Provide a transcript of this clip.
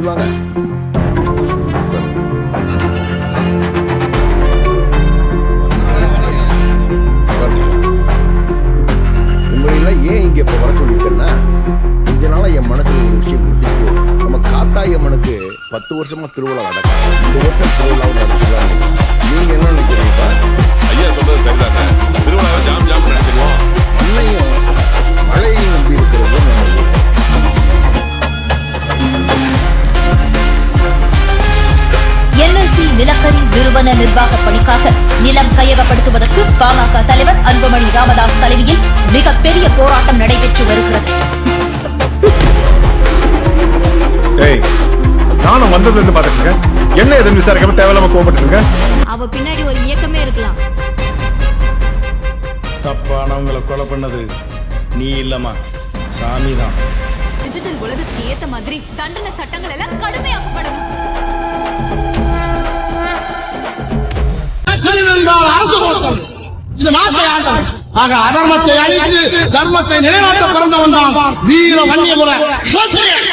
சொல்லுவாங்க. உங்களெல்லாம் ஏன் இங்க இப்ப வர சொல்லிருக்கேன்னா, கொஞ்ச நாளா என் மனசுல ஒரு விஷயம் கொடுத்துட்டு, நம்ம காத்தாய் அம்மனுக்கு 10 வருஷமா திருவிழா நடக்கும். இந்த வருஷம் திருவிழாவை நடத்துறாங்க. நீங்க என்ன நினைக்கிறீங்க? ஐயா சொல்றது சரிதாங்க. திருவிழாவை ஜாம் ஜாம் நடத்திடுவோம். அன்னையும் மழையும் நம்பி இருக்கிறது நம்ம ஊர். என்எல்சி நிலக்கரி நிறுவன நிர்வாக பணிக்காக நிலம் கையகப்படுத்துவதற்கு பாமக தலைவர் அன்புமணி ராமதாஸ் தலைமையில் மிகப்பெரிய போராட்டம் நடைபெற்று வருகிறது. நானும் வந்ததுன்னு பாத்துக்கங்க. என்ன எதுவும் விசாரிக்காம தேவையில்லாம கோபப்பட்டுருங்க. அவ பின்னாடி ஒரு இயக்கமே இருக்கலாம். தப்பானவங்களை கொலை பண்ணது நீ இல்லம்மா, சாமி தான். டிஜிட்டல் உலகத்துக்கு ஏத்த மாதிரி தண்டனை சட்டங்கள் எல்லாம் கடுமையாக்கப்படும். இது நாட்டை ஆட்டம். ஆக அதர்மத்தை அழித்து தர்மத்தை நிலைநாட்ட பிறந்தவன் தான் வீர வன்னியகுல சோத்திரியன்.